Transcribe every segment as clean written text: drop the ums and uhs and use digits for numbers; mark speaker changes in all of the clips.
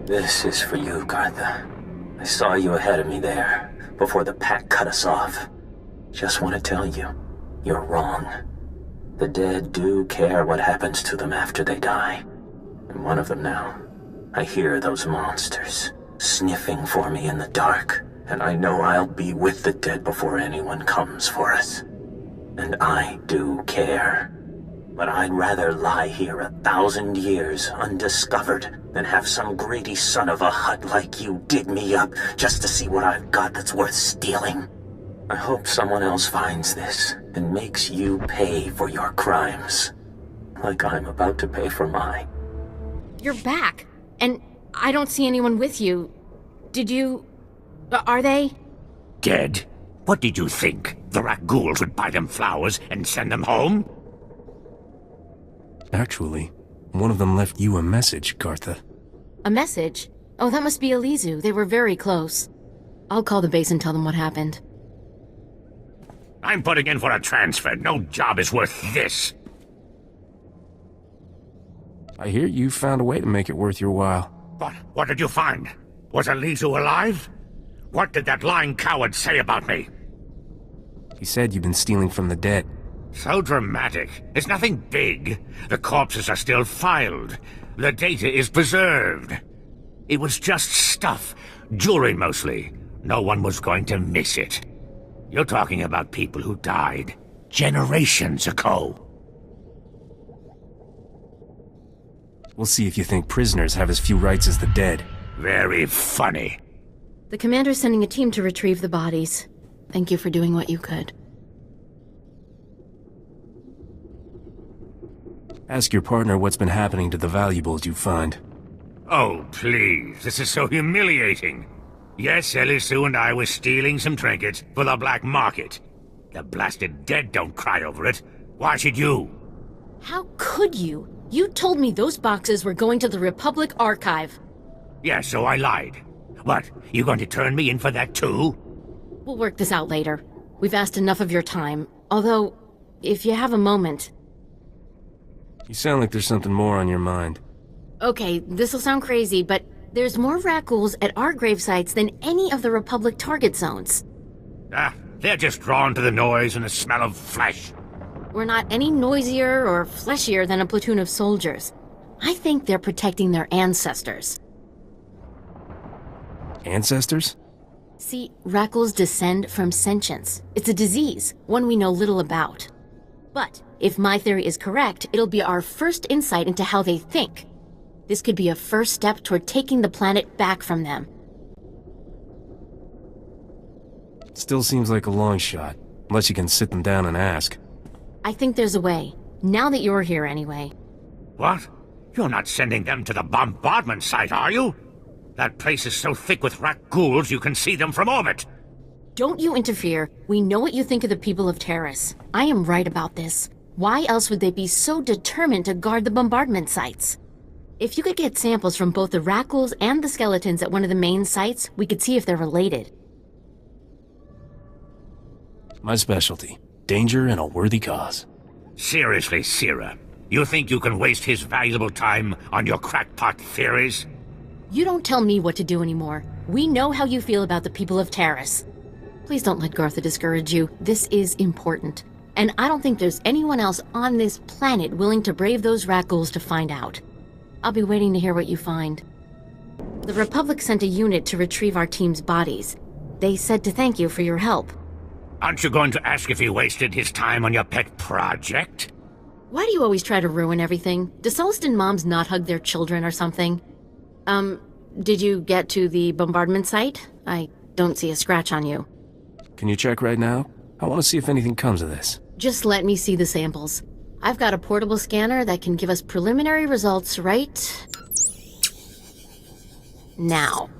Speaker 1: This is for you, Gartha. I saw you ahead of me there, before the pack cut us off. Just want to tell you, you're wrong. The dead do care what happens to them after they die. I'm one of them now. I hear those monsters sniffing for me in the dark, and I know I'll be with the dead before anyone comes for us. And I do care. But I'd rather lie here 1,000 years undiscovered than have some greedy son of a hut like you dig me up just to see what I've got that's worth stealing. I hope someone else finds this and makes you pay for your crimes, like I'm about to pay for mine.
Speaker 2: You're back, and I don't see anyone with you. Did you... are they?
Speaker 3: Dead? What did you think? The rat ghouls would buy them flowers and send them home?
Speaker 4: Actually, one of them left you a message, Gartha.
Speaker 2: A message? Oh, that must be Elizu. They were very close. I'll call the base and tell them what happened.
Speaker 3: I'm putting in for a transfer. No job is worth this.
Speaker 4: I hear you found a way to make it worth your while.
Speaker 3: What did you find? Was Elizu alive? What did that lying coward say about me?
Speaker 4: He said you've been stealing from the dead.
Speaker 3: So dramatic. It's nothing big. The corpses are still filed. The data is preserved. It was just stuff. Jewelry mostly. No one was going to miss it. You're talking about people who died generations ago.
Speaker 4: We'll see if you think prisoners have as few rights as the dead.
Speaker 3: Very funny.
Speaker 2: The commander's sending a team to retrieve the bodies. Thank you for doing what you could.
Speaker 4: Ask your partner what's been happening to the valuables you find.
Speaker 3: Oh, please. This is so humiliating. Yes, Elizu and I were stealing some trinkets for the black market. The blasted dead don't cry over it. Why should you?
Speaker 2: How could you? You told me those boxes were going to the Republic Archive.
Speaker 3: Yeah, so I lied. What, you going to turn me in for that too?
Speaker 2: We'll work this out later. We've asked enough of your time. Although, if you have a moment...
Speaker 4: You sound like there's something more on your mind.
Speaker 2: Okay, this'll sound crazy, but there's more rat ghouls at our grave sites than any of the Republic target zones.
Speaker 3: They're just drawn to the noise and the smell of flesh.
Speaker 2: We're not any noisier or fleshier than a platoon of soldiers. I think they're protecting their ancestors.
Speaker 4: Ancestors?
Speaker 2: See, rat ghouls descend from sentience. It's a disease, one we know little about. But if my theory is correct, it'll be our first insight into how they think. This could be a first step toward taking the planet back from them.
Speaker 4: Still seems like a long shot, unless you can sit them down and ask.
Speaker 2: I think there's a way. Now that you're here anyway.
Speaker 3: What? You're not sending them to the bombardment site, are you? That place is so thick with rat ghouls you can see them from orbit.
Speaker 2: Don't you interfere. We know what you think of the people of Terrace. I am right about this. Why else would they be so determined to guard the bombardment sites? If you could get samples from both the rat ghouls and the skeletons at one of the main sites, we could see if they're related.
Speaker 4: My specialty. Danger and a worthy cause.
Speaker 3: Seriously, Sierra, you think you can waste his valuable time on your crackpot theories?
Speaker 2: You don't tell me what to do anymore. We know how you feel about the people of Terrace. Please don't let Gartha discourage you. This is important. And I don't think there's anyone else on this planet willing to brave those rat ghouls to find out. I'll be waiting to hear what you find. The Republic sent a unit to retrieve our team's bodies. They said to thank you for your help.
Speaker 3: Aren't you going to ask if he wasted his time on your pet project?
Speaker 2: Why do you always try to ruin everything? Do Sullustan moms not hug their children or something? Did you get to the bombardment site? I don't see a scratch on you.
Speaker 4: Can you check right now? I want to see if anything comes of this.
Speaker 2: Just let me see the samples. I've got a portable scanner that can give us preliminary results right now.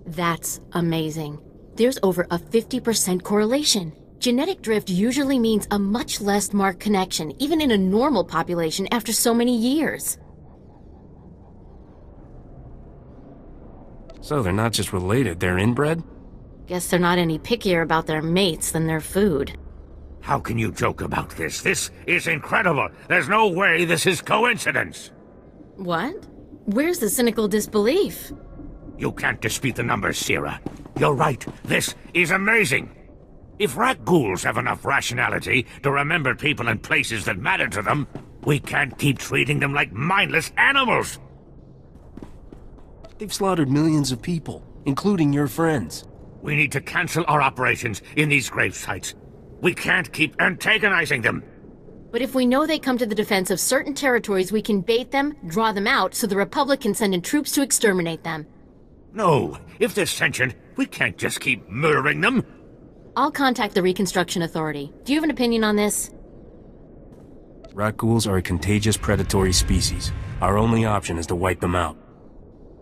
Speaker 2: That's amazing. There's over a 50% correlation. Genetic drift usually means a much less marked connection, even in a normal population after so many years.
Speaker 4: So they're not just related, they're inbred?
Speaker 2: Guess they're not any pickier about their mates than their food.
Speaker 3: How can you joke about this? This is incredible. There's no way this is coincidence.
Speaker 2: What? Where's the cynical disbelief?
Speaker 3: You can't dispute the numbers, Sierra. You're right. This is amazing. If rat ghouls have enough rationality to remember people and places that matter to them, we can't keep treating them like mindless animals.
Speaker 4: They've slaughtered millions of people, including your friends.
Speaker 3: We need to cancel our operations in these grave sites. We can't keep antagonizing them.
Speaker 2: But if we know they come to the defense of certain territories, we can bait them, draw them out, so the Republic can send in troops to exterminate them.
Speaker 3: No, if they're sentient, we can't just keep murdering them.
Speaker 2: I'll contact the Reconstruction Authority. Do you have an opinion on this?
Speaker 4: Rat ghouls are a contagious predatory species. Our only option is to wipe them out.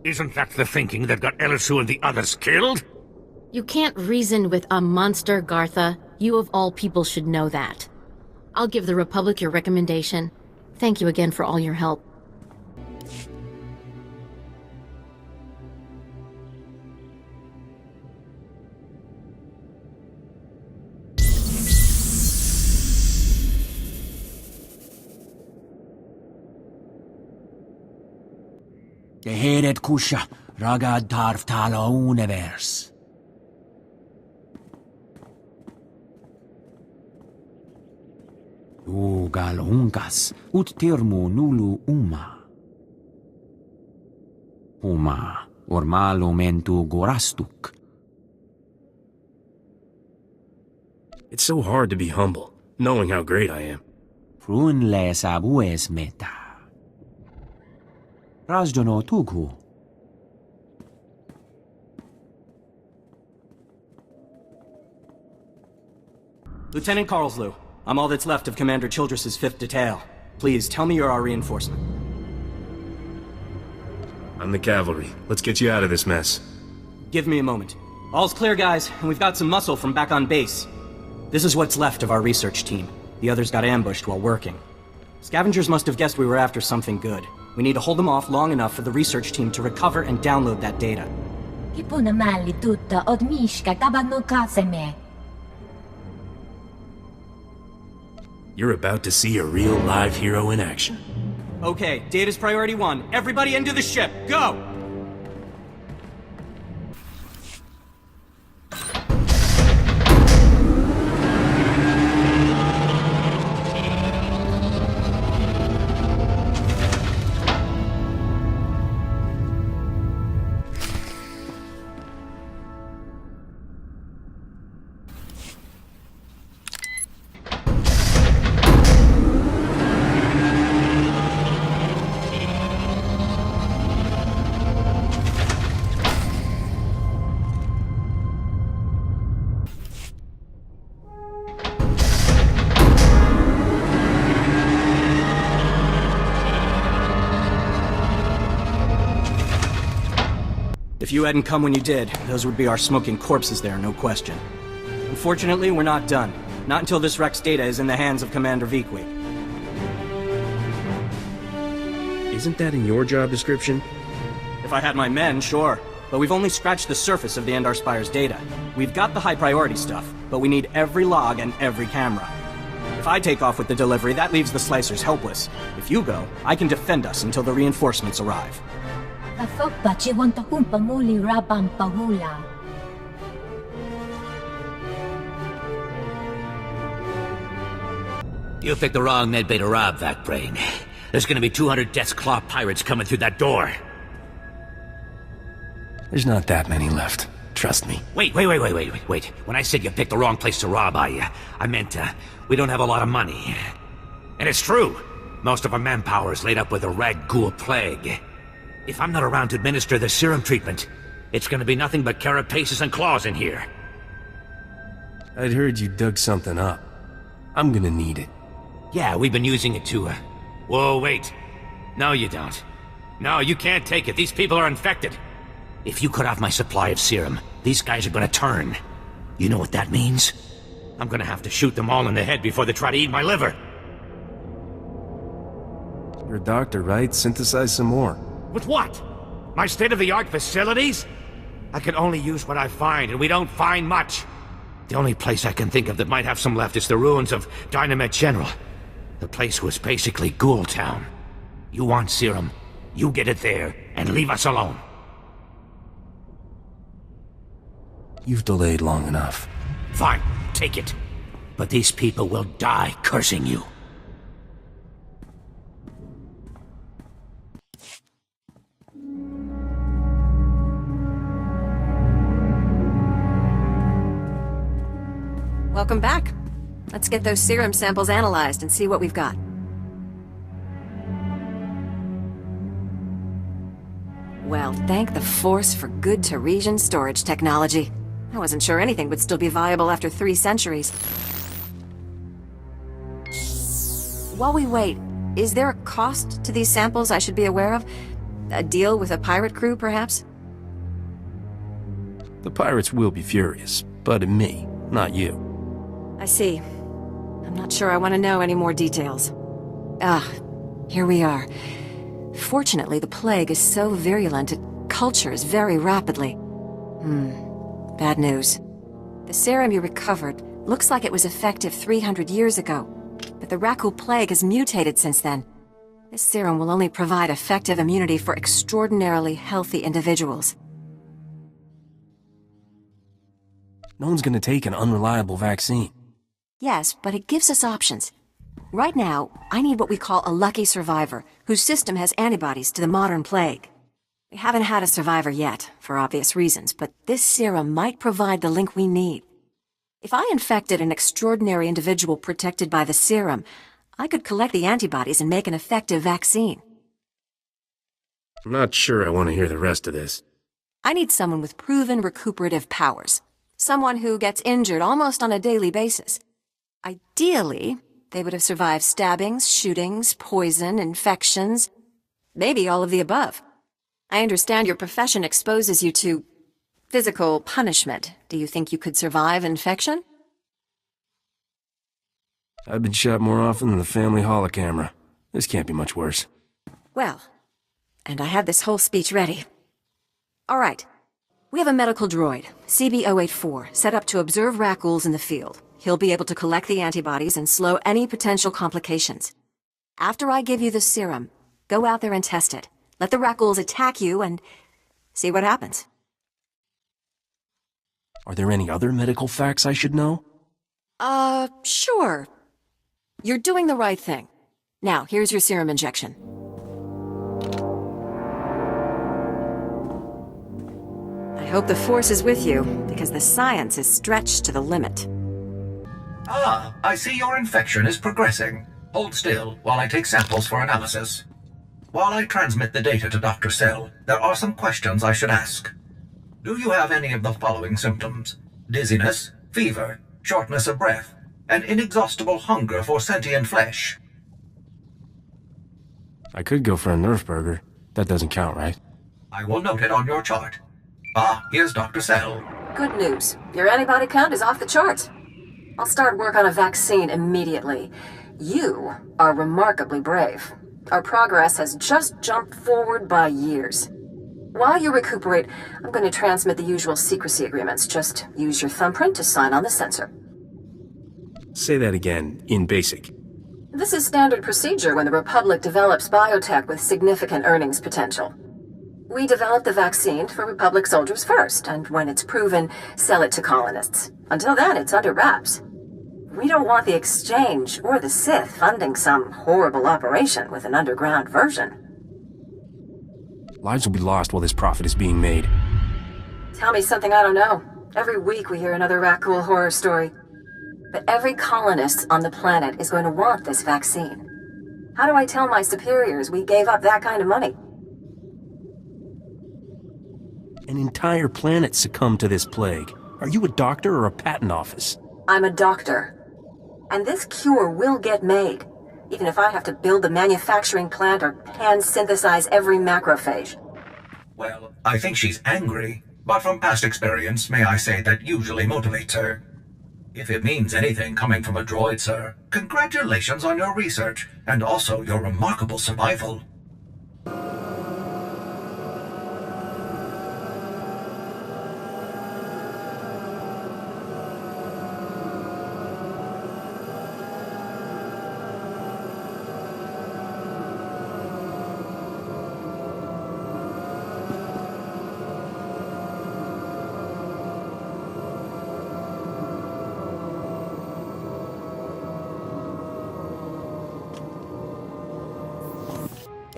Speaker 3: Isn't that the thinking that got Elisu and the others killed?
Speaker 2: You can't reason with a monster, Gartha. You of all people should know that. I'll give the Republic your recommendation. Thank you again for all your help.
Speaker 5: Tehedet kusha ragad tarf tala univers. Ugal ungas ut tirmu nulu uma. Uma ormalo mentu gorastuk.
Speaker 4: It's so hard to be humble, knowing how great I am.
Speaker 5: Frun les abues meta. Razdono tughu.
Speaker 6: Lieutenant Carlslow, I'm all that's left of Commander Childress's 5th detail. Please, tell me you're our reinforcement.
Speaker 4: I'm the cavalry. Let's get you out of this mess.
Speaker 6: Give me a moment. All's clear, guys, and we've got some muscle from back on base. This is what's left of our research team. The others got ambushed while working. Scavengers must have guessed we were after something good. We need to hold them off long enough for the research team to recover and download that data.
Speaker 4: You're about to see a real live hero in action.
Speaker 6: Okay, data's priority 1. Everybody into the ship, go! If you hadn't come when you did, those would be our smoking corpses there, no question. Unfortunately, we're not done. Not until this wreck's data is in the hands of Commander Vikwi.
Speaker 4: Isn't that in your job description?
Speaker 6: If I had my men, sure. But we've only scratched the surface of the Endar Spire's data. We've got the high-priority stuff, but we need every log and every camera. If I take off with the delivery, that leaves the Slicers helpless. If you go, I can defend us until the reinforcements arrive.
Speaker 3: You picked the wrong medbay to rob, Vac Brain. There's gonna be 200 Death's Claw pirates coming through that door.
Speaker 4: There's not that many left. Trust me.
Speaker 3: Wait. When I said you picked the wrong place to rob, I meant, we don't have a lot of money. And it's true. Most of our manpower is laid up with the rat ghoul plague. If I'm not around to administer the serum treatment, it's gonna be nothing but carapaces and claws in here.
Speaker 4: I'd heard you dug something up. I'm gonna need it.
Speaker 3: Yeah, we've been using it to, Whoa, wait. No, you don't. No, you can't take it. These people are infected. If you cut off my supply of serum, these guys are gonna turn. You know what that means? I'm gonna have to shoot them all in the head before they try to eat my liver.
Speaker 4: You're a doctor, right? Synthesize some more.
Speaker 3: With what? My state-of-the-art facilities? I can only use what I find, and we don't find much. The only place I can think of that might have some left is the ruins of Dynamet General. The place was basically Ghoul Town. You want serum? You get it there, and leave us alone.
Speaker 4: You've delayed long enough.
Speaker 3: Fine, take it. But these people will die cursing you.
Speaker 7: Welcome back. Let's get those serum samples analyzed and see what we've got. Well, thank the Force for good Teresian storage technology. I wasn't sure anything would still be viable after 3 centuries. While we wait, is there a cost to these samples I should be aware of? A deal with a pirate crew, perhaps?
Speaker 4: The pirates will be furious, but at me, not you.
Speaker 7: I see. I'm not sure I want to know any more details. Here we are. Fortunately, the plague is so virulent it cultures very rapidly. Bad news. The serum you recovered looks like it was effective 300 years ago, but the Rakul plague has mutated since then. This serum will only provide effective immunity for extraordinarily healthy individuals.
Speaker 4: No one's gonna take an unreliable vaccine.
Speaker 7: Yes, but it gives us options. Right now, I need what we call a lucky survivor, whose system has antibodies to the modern plague. We haven't had a survivor yet, for obvious reasons, but this serum might provide the link we need. If I infected an extraordinary individual protected by the serum, I could collect the antibodies and make an effective vaccine.
Speaker 4: I'm not sure I want to hear the rest of this.
Speaker 7: I need someone with proven recuperative powers. Someone who gets injured almost on a daily basis. Ideally, they would have survived stabbings, shootings, poison, infections, maybe all of the above. I understand your profession exposes you to physical punishment. Do you think you could survive infection?
Speaker 4: I've been shot more often than the family holocamera. This can't be much worse.
Speaker 7: Well, and I had this whole speech ready. All right. We have a medical droid, CB-084, set up to observe Rakuls in the field. He'll be able to collect the antibodies and slow any potential complications. After I give you the serum, go out there and test it. Let the Rakuls attack you and see what happens.
Speaker 4: Are there any other medical facts I should know?
Speaker 7: Sure. You're doing the right thing. Now, here's your serum injection. I hope the Force is with you, because the science is stretched to the limit.
Speaker 8: Ah, I see your infection is progressing. Hold still while I take samples for analysis. While I transmit the data to Dr. Sell, there are some questions I should ask. Do you have any of the following symptoms? Dizziness, fever, shortness of breath, and inexhaustible hunger for sentient flesh?
Speaker 4: I could go for a Nerf burger. That doesn't count, right?
Speaker 8: I will note it on your chart. Ah, here's Dr. Sell.
Speaker 7: Good news. Your antibody count is off the charts. I'll start work on a vaccine immediately. You are remarkably brave. Our progress has just jumped forward by years. While you recuperate, I'm going to transmit the usual secrecy agreements. Just use your thumbprint to sign on the sensor.
Speaker 4: Say that again, in basic.
Speaker 7: This is standard procedure when the Republic develops biotech with significant earnings potential. We develop the vaccine for Republic soldiers first, and when it's proven, sell it to colonists. Until then, it's under wraps. We don't want the Exchange or the Sith funding some horrible operation with an underground version.
Speaker 4: Lives will be lost while this profit is being made.
Speaker 7: Tell me something I don't know. Every week we hear another Rakul horror story. But every colonist on the planet is going to want this vaccine. How do I tell my superiors we gave up that kind of money?
Speaker 4: An entire planet succumbed to this plague. Are you a doctor or a patent office?
Speaker 7: I'm a doctor. And this cure will get made, even if I have to build the manufacturing plant or hand-synthesize every macrophage.
Speaker 8: Well, I think she's angry, but from past experience, may I say that usually motivates her. If it means anything coming from a droid, sir, congratulations on your research, and also your remarkable survival.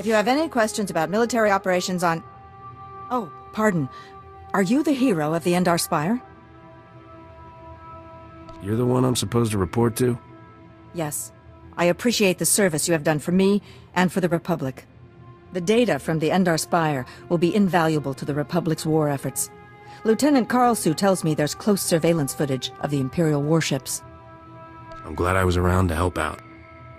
Speaker 9: If you have any questions about military operations on... Oh, pardon. Are you the hero of the Endar Spire?
Speaker 4: You're the one I'm supposed to report to?
Speaker 9: Yes. I appreciate the service you have done for me and for the Republic. The data from the Endar Spire will be invaluable to the Republic's war efforts. Lieutenant Karlsue tells me there's close surveillance footage of the Imperial warships.
Speaker 4: I'm glad I was around to help out.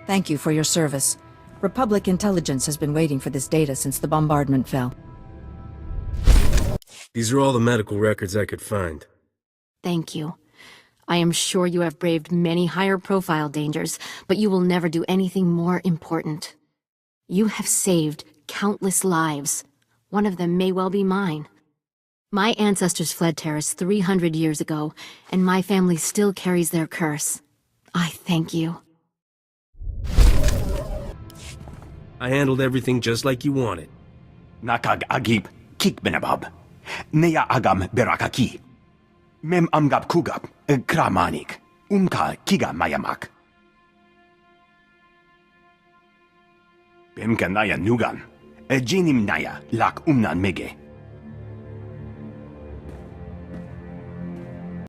Speaker 9: Thank you for your service. Republic intelligence has been waiting for this data since the bombardment fell.
Speaker 4: These are all the medical records I could find.
Speaker 2: Thank you. I am sure you have braved many higher-profile dangers, but you will never do anything more important. You have saved countless lives. One of them may well be mine. My ancestors fled Terrace 300 years ago, and my family still carries their curse. I thank you.
Speaker 4: I handled everything just like you wanted.
Speaker 10: Nakag agib kik benabab. Neya agam berakaki. Mem amgab kugab kramanik. Umka kiga mayamak. Bemka naya nugan. Jinim naya lak umnan mege.